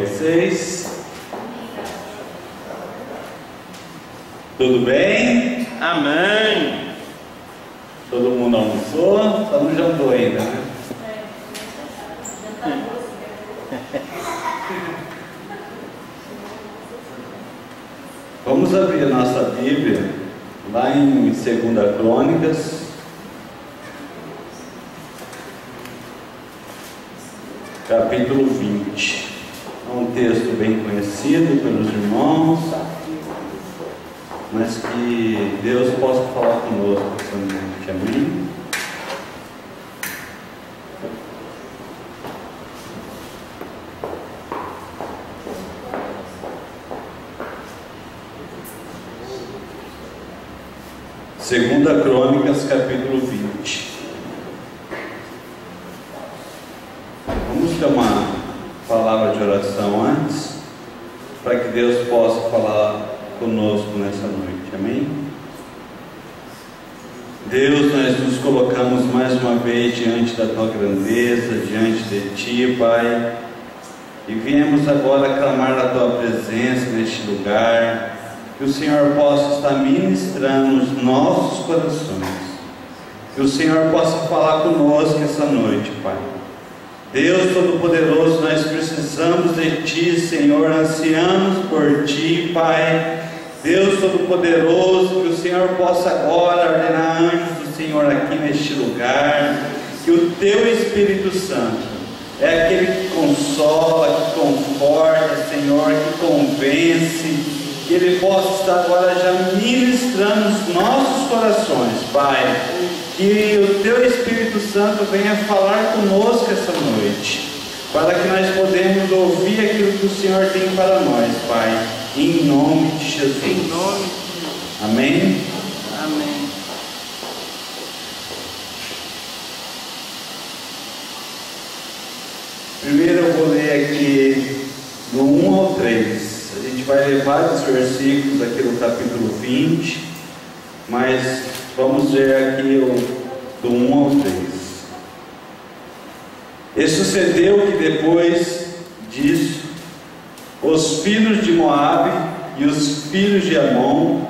Vocês? Tudo bem? Amém. Todo mundo almoçou? Só não jantou ainda, né? Vamos abrir a nossa Bíblia lá em 2 Crônicas, capítulo 20. É um texto bem conhecido pelos irmãos, mas que Deus possa falar conosco essa noite. Amém? Segunda Crônicas, capítulo 20. Vamos ter uma palavra de oração antes, para que Deus possa falar conosco nessa noite. Amém? Deus, nós nos colocamos mais uma vez diante da Tua grandeza, diante de Ti, Pai, e viemos agora clamar a Tua presença neste lugar, que o Senhor possa estar ministrando os nossos corações, que o Senhor possa falar conosco essa noite, Pai. Deus Todo-Poderoso, nós precisamos de Ti, Senhor, ansiamos por Ti, Pai. Deus Todo-Poderoso, que o Senhor possa agora ordenar anjos do Senhor aqui neste lugar, que o Teu Espírito Santo é aquele que consola, que conforta, Senhor, que convence, que Ele possa estar agora já ministrando os nossos corações, Pai. Que o Teu Espírito Santo venha falar conosco essa noite, para que nós podemos ouvir aquilo que o Senhor tem para nós, Pai, em nome de Jesus. Em nome de Jesus. Amém? Amém. Primeiro eu vou ler aqui do 1 ao 3. A gente vai ler vários versículos aqui no capítulo 20, mas vamos ler aqui do 1 ao 3. E sucedeu que depois disso, os filhos de Moabe e os filhos de Amon,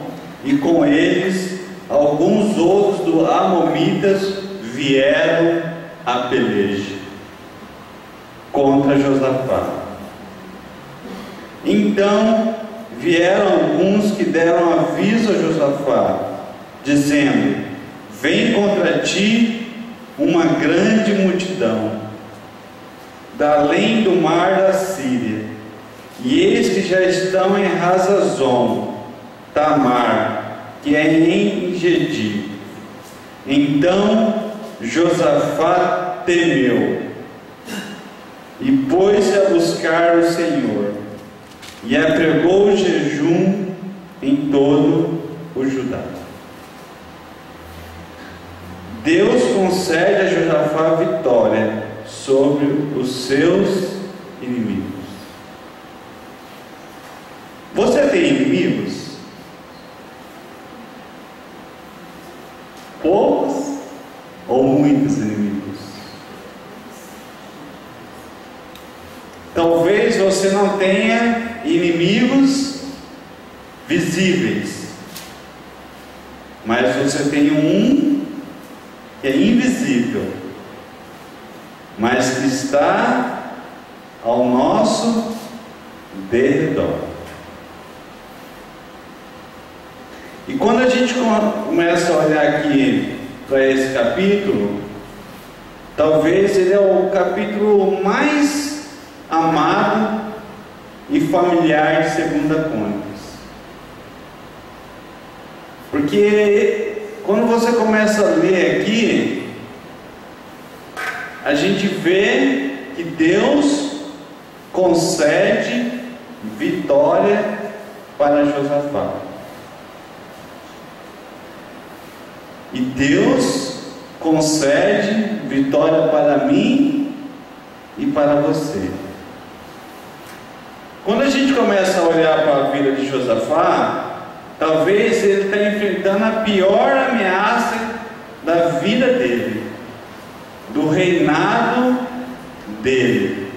e com eles alguns outros do Amomitas, vieram a peleja contra Josafá. Então vieram alguns que deram aviso a Josafá, dizendo: vem contra ti uma grande multidão da além do mar da Síria, e eis que já estão em Hazazon Tamar, que é em Engedi. Então Josafá temeu e pôs-se a buscar o Senhor, e apregou o jejum em todo o Judá. Deus concede a Josafá vitória sobre os seus inimigos. Você tem inimigos? Poucos ou muitos inimigos? Talvez você não tenha inimigos visíveis, mas você tem um que é invisível, mas que está ao nosso derredor. E quando a gente começa a olhar aqui para esse capítulo, talvez ele é o capítulo mais amado e familiar de 2 Crônicas, porque quando você começa a ler aqui, a gente vê que Deus concede vitória para Josafá, e Deus concede vitória para mim e para você. Quando a gente começa a olhar para a vida de Josafá, talvez ele está enfrentando a pior ameaça da vida dele, do reinado dele.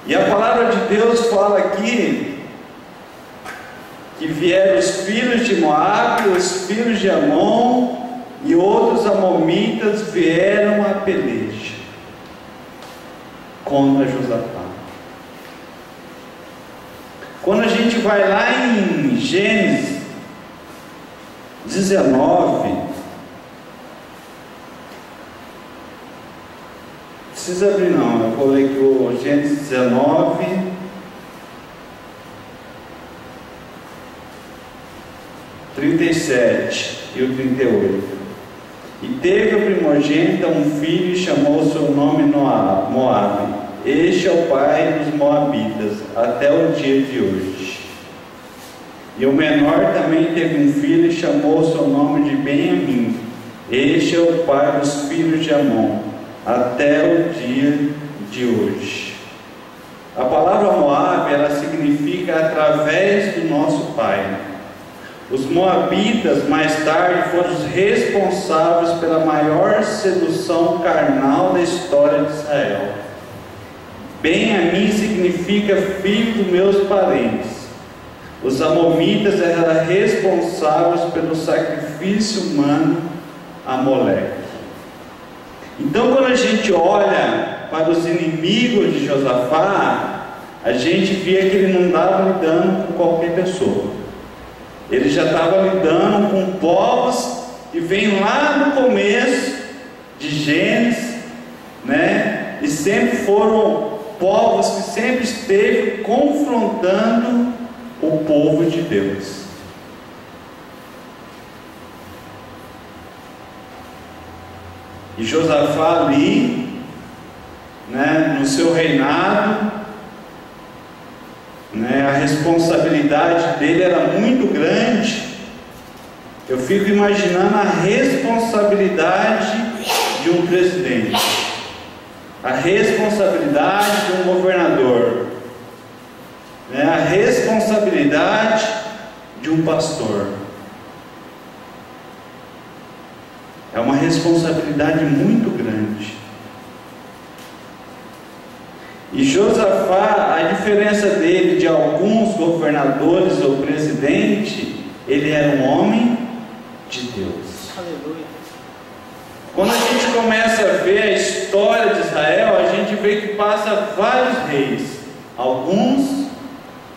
E a palavra de Deus fala aqui que vieram os filhos de Moabe, os filhos de Amon e outros amomitas vieram a peleja contra Josafá. Quando a gente vai lá em Gênesis 19, precisa abrir não, eu vou ler aqui o Gênesis 19, e o 38. E teve o primogênito um filho e chamou o seu nome Moabe. Este é o pai dos moabitas até o dia de hoje. E o menor também teve um filho e chamou o seu nome de Benjamim. Este é o pai dos filhos de Amon até o dia de hoje. A palavra Moabe, ela significa através do nosso pai. Os moabitas mais tarde foram os responsáveis pela maior sedução carnal da história de Israel. Benjamim significa filho dos meus parentes. Os amomitas eram responsáveis pelo sacrifício humano a Moleque. Então, quando a gente olha para os inimigos de Josafá, a gente via que ele não estava lidando com qualquer pessoa. Ele já estava lidando com povos que vêm lá no começo de Gênesis, né? E sempre foram povos que sempre esteve confrontando o povo de Deus. E Josafá ali, né, no seu reinado, né, a responsabilidade dele era muito grande. Eu fico imaginando a responsabilidade de um presidente, a responsabilidade de um governador, né, a responsabilidade de um pastor. É uma responsabilidade muito grande. E Josafá, a diferença dele de alguns governadores ou presidente, ele era um homem de Deus. Aleluia. Quando a gente começa a ver a história de Israel, a gente vê que passa vários reis. Alguns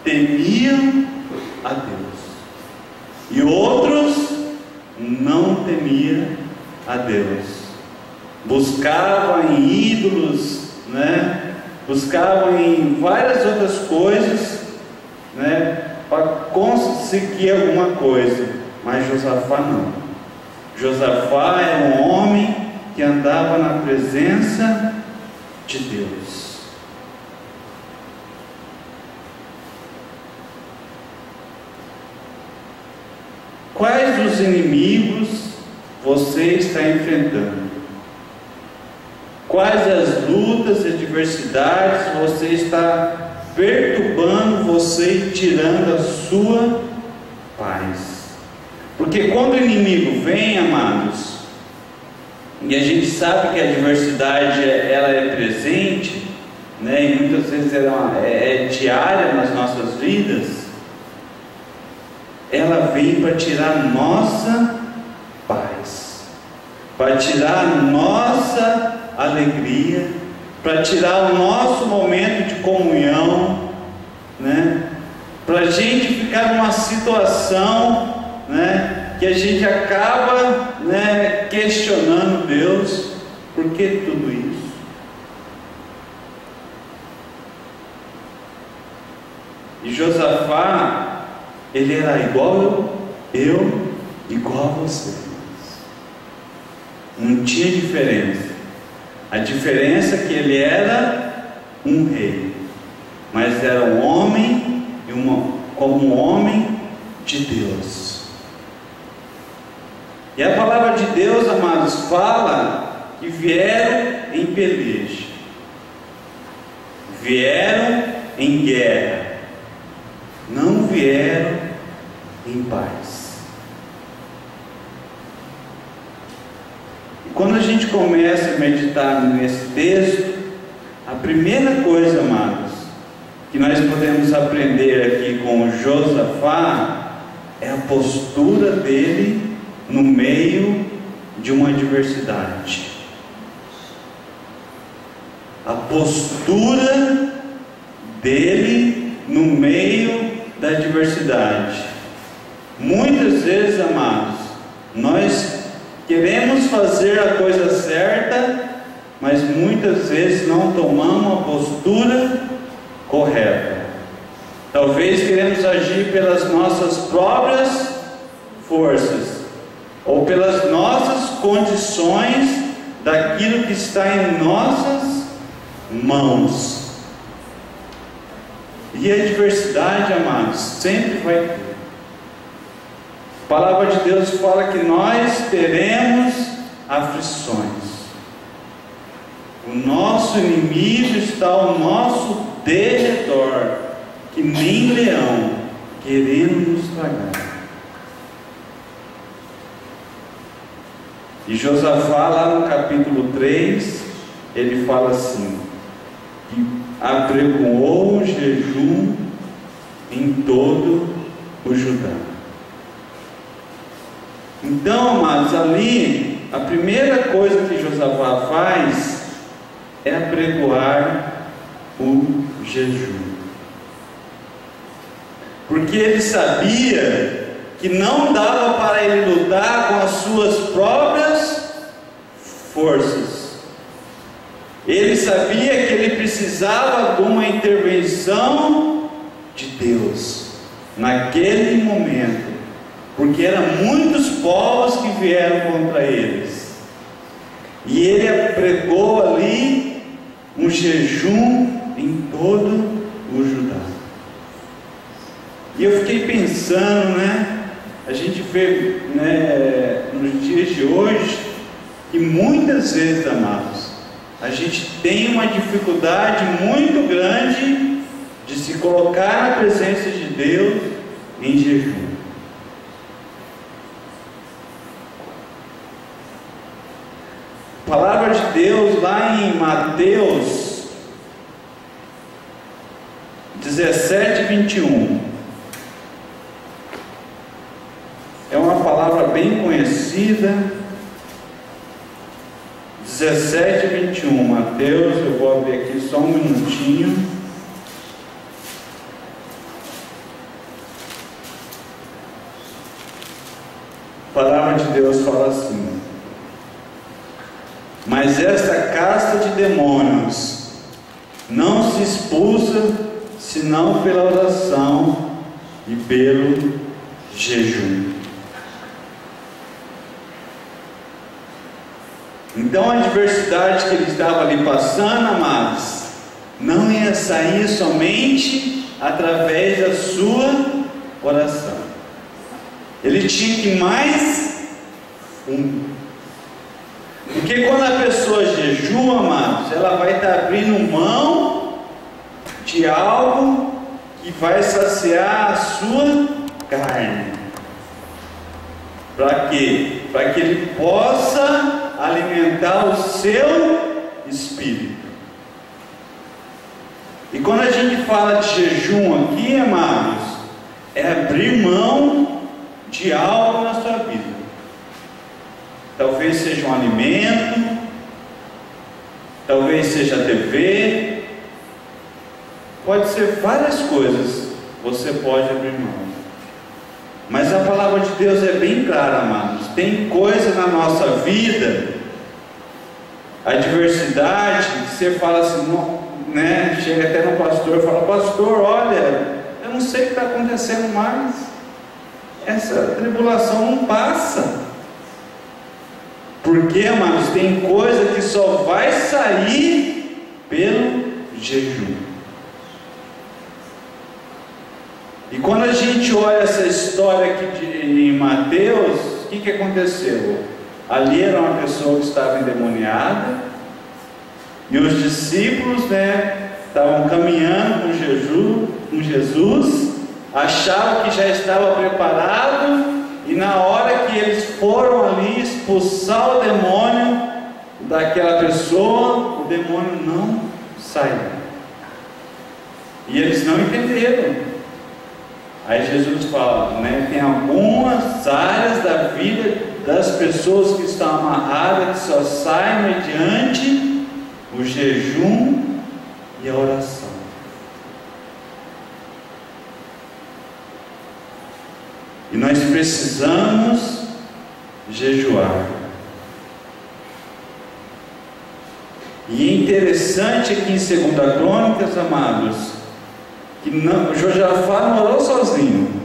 temiam a Deus e outros não temiam a Deus. Buscavam em ídolos, né? Buscavam em várias outras coisas, né, para conseguir alguma coisa, mas Josafá não. Josafá era um homem que andava na presença de Deus. Quais os inimigos você está enfrentando? Quais as lutas e adversidades você está perturbando você e tirando a sua paz? Porque quando o inimigo vem, amados, e a gente sabe que a adversidade ela é presente, né, e muitas vezes ela é diária nas nossas vidas, ela vem para tirar a nossa paz, para tirar a nossa alegria, para tirar o nosso momento de comunhão, né? Para a gente ficar numa situação, né, que a gente acaba, né, questionando Deus, por que tudo isso? E Josafá, ele era igual eu igual a você, não tinha diferença. A diferença é que ele era um rei, mas era um homem como um homem de Deus. E a palavra de Deus, amados, fala que vieram em peleja, vieram em guerra, não vieram em paz. Quando a gente começa a meditar nesse texto, a primeira coisa, amados, podemos aprender aqui com Josafá é a postura dele no meio de uma adversidade. A postura dele no meio da adversidade. Muitas vezes, amados, nós queremos fazer a coisa certa, mas muitas vezes não tomamos a postura correta. Talvez queremos agir pelas nossas próprias forças, ou pelas nossas condições, daquilo que está em nossas mãos. E a adversidade, amados, sempre vai ter. A palavra de Deus fala que nós teremos aflições. O nosso inimigo está ao nosso derredor, que nem leão, querendo nos tragar. E Josafá, lá no capítulo 3, ele fala assim, que apregoou o jejum em todo o Judá. Então, amados, ali, a primeira coisa que Josafá faz é apregoar o jejum. Porque ele sabia que não dava para ele lutar com as suas próprias forças. Ele sabia que ele precisava de uma intervenção de Deus naquele momento, porque eram muitos povos que vieram contra eles. E ele apregou ali um jejum em todo o Judá. E eu fiquei pensando, a gente vê, nos dias de hoje, que muitas vezes, amados, a gente tem uma dificuldade muito grande de se colocar na presença de Deus em jejum. A palavra de Deus lá em Mateus 17:21 é uma palavra bem conhecida. 17:21, Mateus, eu vou abrir aqui só um minutinho. A palavra de Deus fala assim: mas esta casta de demônios não se expulsa senão pela oração e pelo jejum. Então a adversidade que ele estava ali passando, amados, não ia sair somente através da sua oração. Ele tinha que ir mais fundo. Porque quando a pessoa jejua, amados, ela vai estar abrindo mão de algo que vai saciar a sua carne. Para quê? Para que ele possa alimentar o seu espírito. E quando a gente fala de jejum aqui, amados, é abrir mão de algo na sua vida. Talvez seja um alimento, talvez seja a TV, pode ser várias coisas, você pode abrir mão. Mas a palavra de Deus é bem clara, amados. Tem coisa na nossa vida, adversidade, você fala assim, chega até no pastor e fala: pastor, olha, eu não sei o que está acontecendo mais, essa tribulação não passa. Porque, amados, tem coisa que só vai sair pelo jejum. E quando a gente olha essa história aqui em Mateus, o que aconteceu? Ali era uma pessoa que estava endemoniada, e os discípulos, estavam caminhando com Jesus, achavam que já estava preparado, e na hora que eles foram ali expulsar o demônio daquela pessoa, o demônio não saiu. E eles não entenderam. Aí Jesus fala, né, tem algumas áreas da vida das pessoas que estão amarradas, que só saem mediante o jejum e a oração. E nós precisamos jejuar. E é interessante aqui em 2 Crônicas, amados, que não, Josafá não orou sozinho.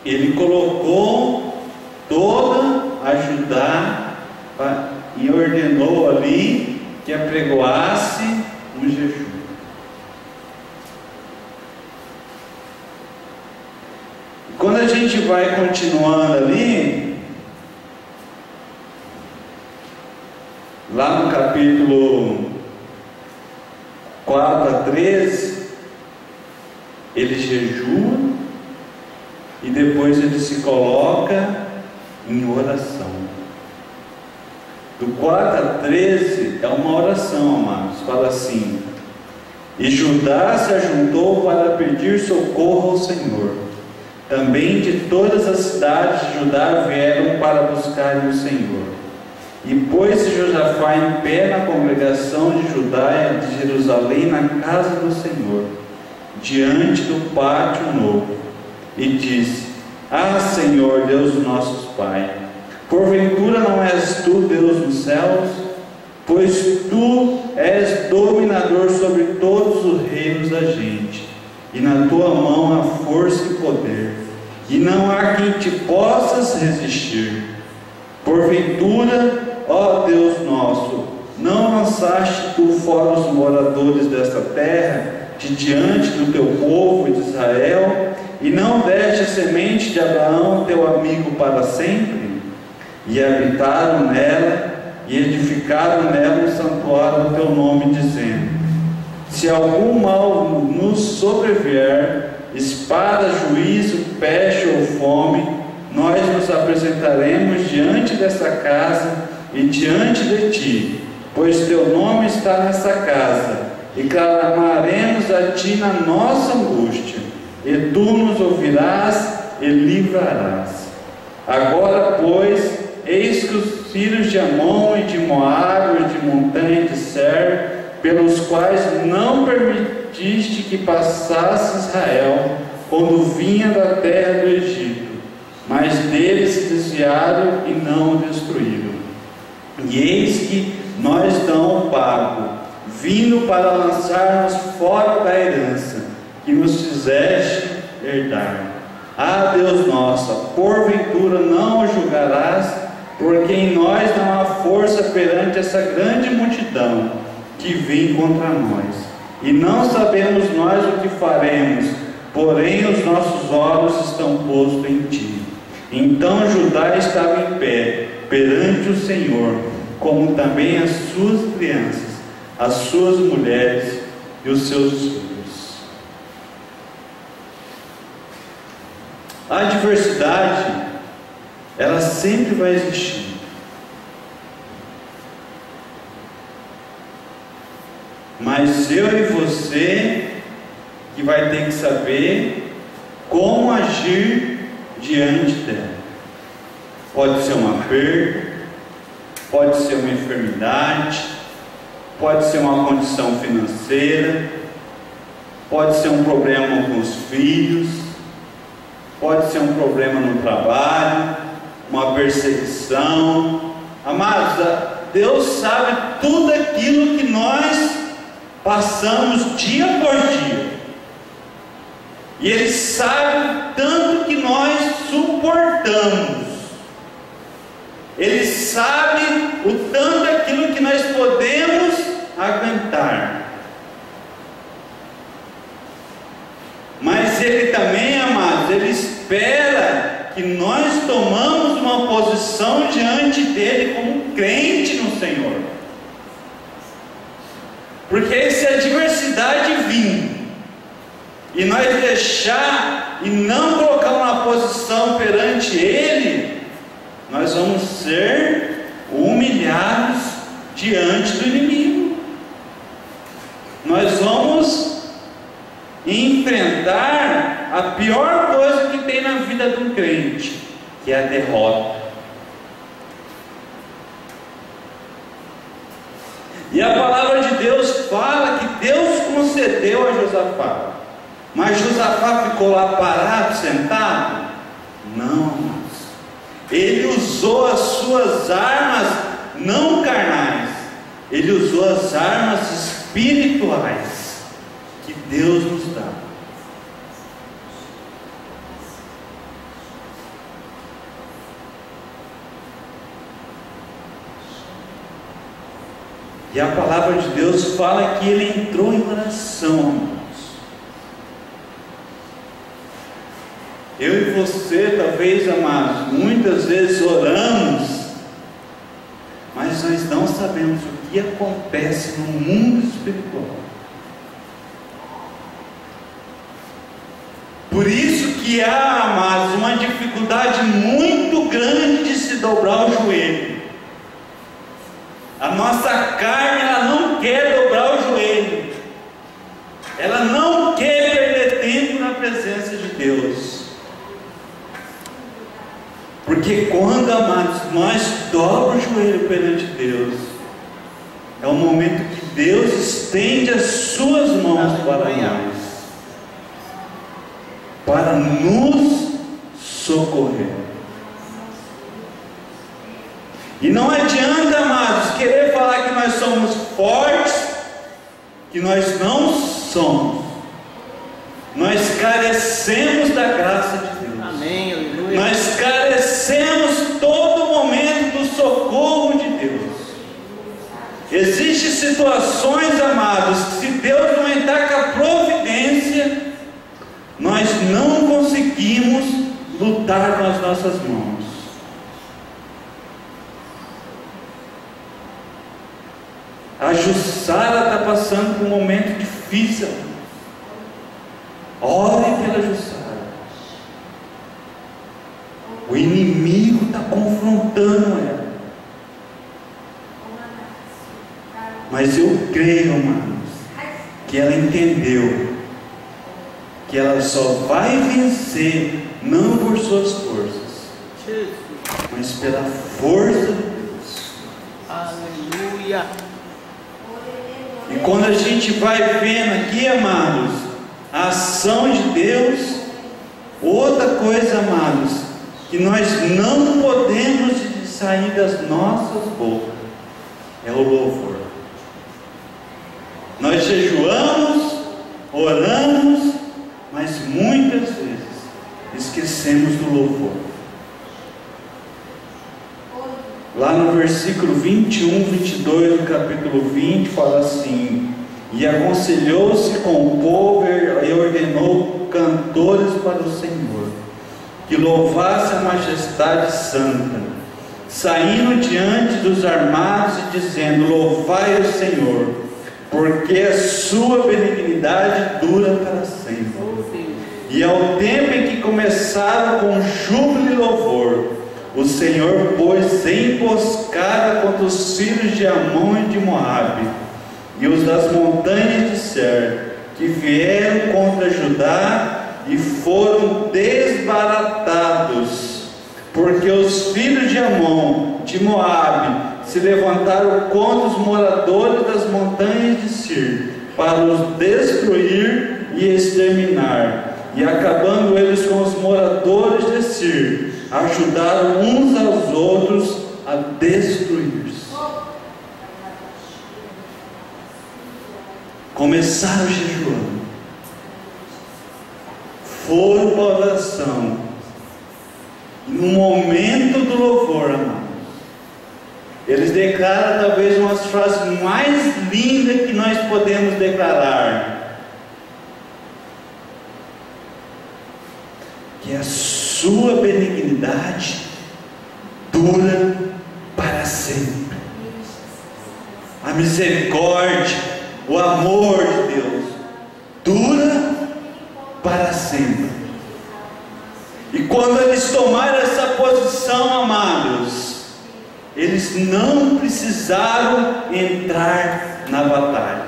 Ele colocou toda a Judá e ordenou ali que apregoasse um jejum. E quando a gente vai continuando ali, lá no capítulo 4 a 13, ele jejua e depois ele se coloca em oração. Do 4 a 13 é uma oração, amados. Fala assim: e Judá se ajuntou para pedir socorro ao Senhor. Também de todas as cidades de Judá vieram para buscarem o Senhor. E pôs-se Josafá em pé na congregação de Judá e de Jerusalém, na casa do Senhor, diante do pátio novo, e disse: ah, Senhor, Deus dos nossos pais, porventura não és tu Deus dos céus? Pois tu és dominador sobre todos os reinos da gente, e na tua mão há força e poder, e não há quem te possas resistir. Porventura, ó Deus nosso, não lançaste tu fora os moradores desta terra, de diante do teu povo de Israel, e não deste a semente de Abraão, teu amigo, para sempre? E habitaram nela, e edificaram nela um santuário do teu nome, dizendo: se algum mal nos sobrevier, espada, juízo, peste ou fome, nós nos apresentaremos diante desta casa e diante de ti, pois teu nome está nessa casa, e clamaremos a ti na nossa angústia, e tu nos ouvirás e livrarás. Agora, pois, eis que os filhos de Amon e de Moabe e de montanha de Ser, pelos quais não permitiste que passasse Israel quando vinha da terra do Egito, mas deles se desviaram e não o destruíram. E eis que nós dão o pago, vindo para lançar-nos fora da herança que nos fizeste herdar. Ah, Deus nosso, porventura não o julgarás, porque em nós não há força perante essa grande multidão que vem contra nós, e não sabemos nós o que faremos, porém os nossos olhos estão postos em ti. Então Judá estava em pé perante o Senhor, como também as suas crianças, as suas mulheres e os seus filhos. A adversidade, ela sempre vai existir. Mas eu e você que vai ter que saber como agir diante dela. Pode ser uma perda, pode ser uma enfermidade, pode ser uma condição financeira, pode ser um problema com os filhos, pode ser um problema no trabalho, uma perseguição. Amados, Deus sabe tudo aquilo que nós passamos dia por dia, e Ele sabe tanto que nós suportamos. Ele sabe o tanto aquilo que nós podemos aguentar. Mas Ele também, amados, Ele espera que nós tomamos uma posição diante dEle como crente no Senhor. Porque se a adversidade vir e nós deixar e não colocar uma posição perante Ele, nós vamos ser humilhados diante do inimigo. Nós vamos enfrentar a pior coisa que tem na vida de um crente, que é a derrota. E a palavra de Deus fala que Deus concedeu a Josafá, mas Josafá ficou lá parado, sentado? Não, mas ele usou as suas armas não carnais, ele usou as armas espirituais que Deus nos dá. E a palavra de Deus fala que ele entrou em oração, irmãos. Eu e você, talvez, amados, muitas vezes oramos, mas nós não sabemos o que acontece no mundo espiritual. Por isso que há, amados, uma dificuldade muito grande de se dobrar o joelho. A nossa carne, ela não quer dobrar o joelho, ela não quer perder tempo na presença de Deus, porque quando, amados, nós dobramos o joelho perante Deus, é o momento que Deus estende as suas mãos para nós, para nos socorrer. E não adianta, amados, querer falar que nós somos fortes, que nós não somos. Nós carecemos da graça de Deus. Amém, aleluia. Nós carecemos todo momento do socorro de Deus. Existem situações, amados, que se Deus não entrar com a providência, nós não conseguimos lutar com as nossas mãos. A Jussara está passando por um momento difícil. Ore pela Jussara. O inimigo está confrontando ela. Mas eu creio, amados, que ela entendeu que ela só vai vencer não por suas forças, mas pela força de Deus. Aleluia. E quando a gente vai vendo aqui, amados, a ação de Deus, outra coisa, amados, que nós não podemos sair das nossas bocas, é o louvor. Nós jejuamos, oramos, mas muitas vezes esquecemos do louvor. Lá no versículo 21, 22 do capítulo 20, fala assim: e aconselhou-se com o povo e ordenou cantores para o Senhor, que louvasse a majestade santa, saindo diante dos armados e dizendo: louvai o Senhor, porque a sua benignidade dura para sempre. E ao tempo em que começaram com júbilo e louvor, o Senhor pôs emboscada contra os filhos de Amon e de Moabe, e os das montanhas de Seir, que vieram contra Judá, e foram desbaratados, porque os filhos de Amon, de Moabe, se levantaram contra os moradores das montanhas de Seir, para os destruir e exterminar. E acabando eles com os moradores de Seir, ajudaram uns aos outros a destruir-se. Começaram jejuando, foram para a oração, e no momento do louvor, amados, eles declaram talvez uma das frases mais lindas que nós podemos declarar, que a sua benignidade dura para sempre. A misericórdia, o amor de Deus dura para sempre. E quando eles tomaram essa posição, amados, eles não precisaram entrar na batalha,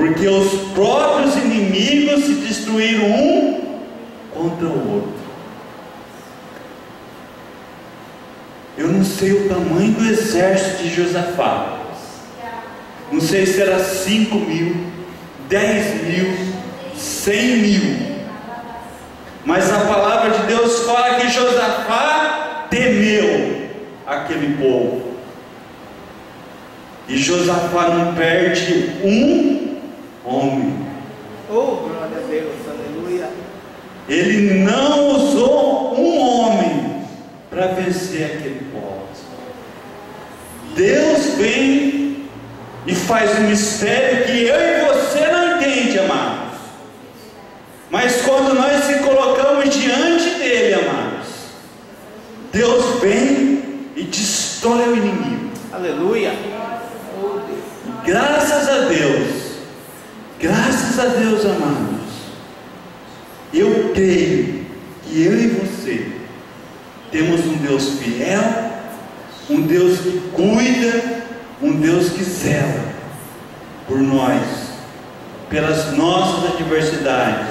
porque os próprios inimigos se destruíram um contra o outro. Eu não sei o tamanho do exército de Josafá. Não sei se era 5 mil, 10 mil, 100 mil. Mas a palavra de Deus fala que Josafá temeu aquele povo. E Josafá não perde um homem. Oh, glória a Deus, aleluia. Ele não usou um homem para vencer aquele povo. Deus vem e faz um mistério que eu e você não entende, amados. Mas quando nós se colocamos diante dele, amados, Deus vem e destrói o inimigo. Aleluia. Graças a Deus, amados, eu creio que eu e você temos um Deus fiel, um Deus que cuida, um Deus que zela por nós, pelas nossas adversidades.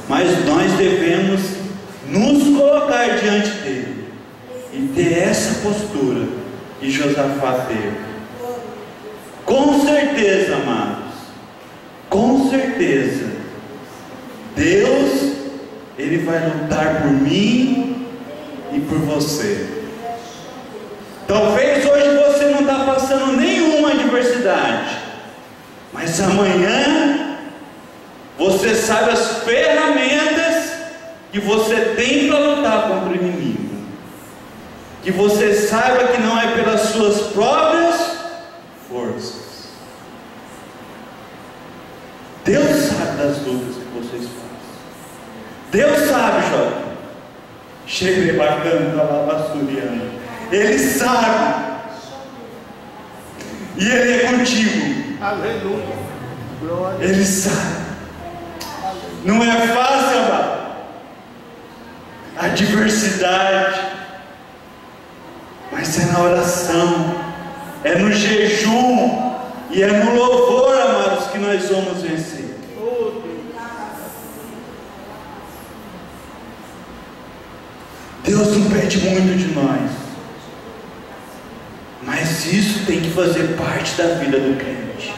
Mas nós devemos nos colocar diante dele e ter essa postura que Josafá teve. Com certeza, amados, com certeza, Deus, Ele vai lutar por mim e por você. Talvez hoje você não está passando nenhuma adversidade, mas amanhã você sabe as ferramentas que você tem para lutar contra o inimigo. Que você saiba que não é pelas suas próprias forças. Deus sabe das lutas que vocês fazem. Deus sabe, jovem. Cheguei bacana da Labassuriana. Ele sabe. E Ele é contigo. Aleluia. Glória. Ele sabe. Não é fácil, amado. A adversidade. Mas é na oração, é no jejum e é no louvor, amados, que nós vamos vencer. Deus não pede muito de nós, mas isso tem que fazer parte da vida do crente.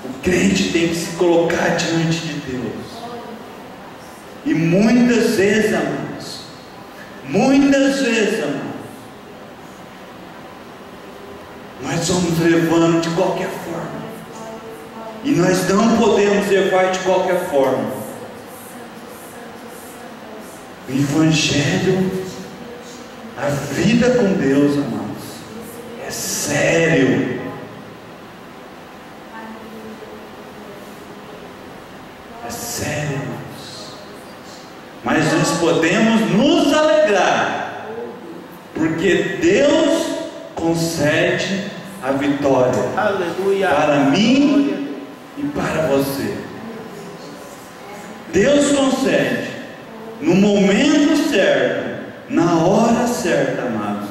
O crente tem que se colocar diante de Deus. E muitas vezes, amados, nós vamos levando de qualquer forma, e nós não podemos levar de qualquer forma. O Evangelho, a vida com Deus, amados, é sério. É sério, amados. Mas nós podemos nos alegrar, porque Deus concede a vitória. Aleluia. Para mim e para você. Deus concede no momento certo, na hora certa, amados.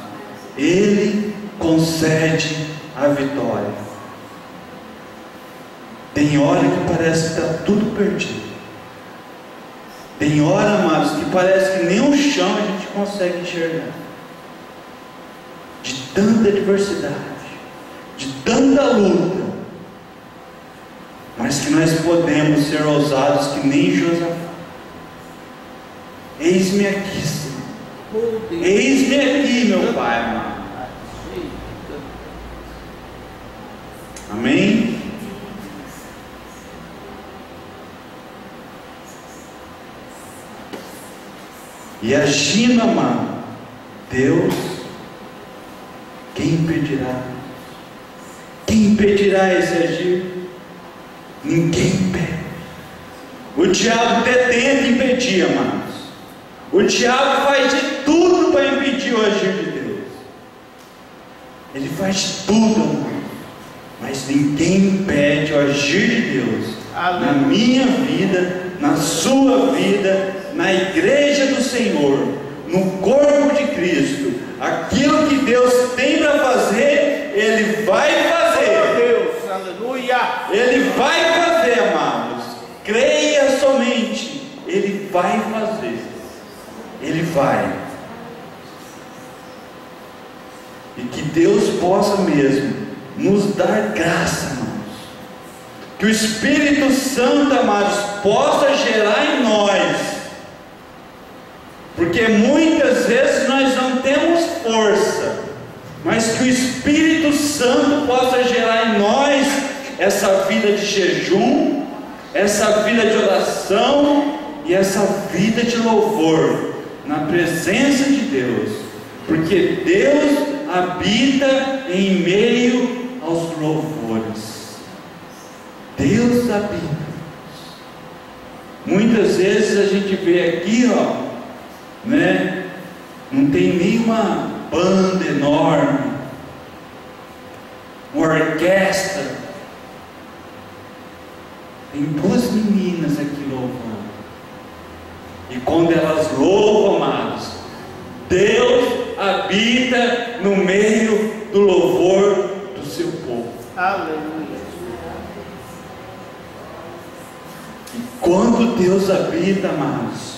Ele concede a vitória. Tem hora que parece que está tudo perdido. Tem hora, amados, que parece que nem o chão a gente consegue enxergar. De tanta adversidade, de tanta luta, mas que nós podemos ser ousados que nem Josafá. Eis-me aqui, Senhor. Eis-me aqui, meu Pai amado. Amém? E agindo, amado, Deus, quem impedirá? Quem impedirá esse agir? Ninguém impede. O diabo até tenta impedir, amados. O diabo faz de tudo para impedir o agir de Deus. Ele faz de tudo, amados. Mas ninguém impede o agir de Deus. Amém. Na minha vida, na sua vida, na igreja do Senhor, no corpo de Cristo. Aquilo que Deus tem para fazer, Ele vai fazer. Deus, aleluia. Ele vai fazer, amados. Creia somente. Ele vai fazer. Ele vai. E que Deus possa mesmo nos dar graça, irmãos. Que o Espírito Santo, amados, possa gerar em nós. Porque muitas vezes nós não temos força, mas que o Espírito Santo possa gerar em nós essa vida de jejum, essa vida de oração e essa vida de louvor na presença de Deus, porque Deus habita em meio aos louvores. Deus habita. Muitas vezes a gente vê aqui, né? Não tem nenhuma banda enorme, uma orquestra. Tem duas meninas aqui louvando. E quando elas louvam, amados, Deus habita no meio do louvor do seu povo. Aleluia. E quando Deus habita, amados,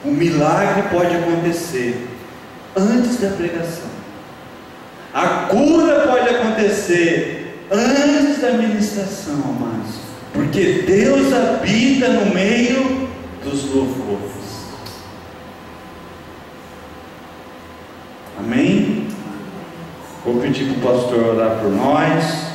um milagre pode acontecer antes da pregação. A cura pode acontecer antes da ministração, amados, porque Deus habita no meio dos louvores. Amém? Vou pedir para o pastor orar por nós.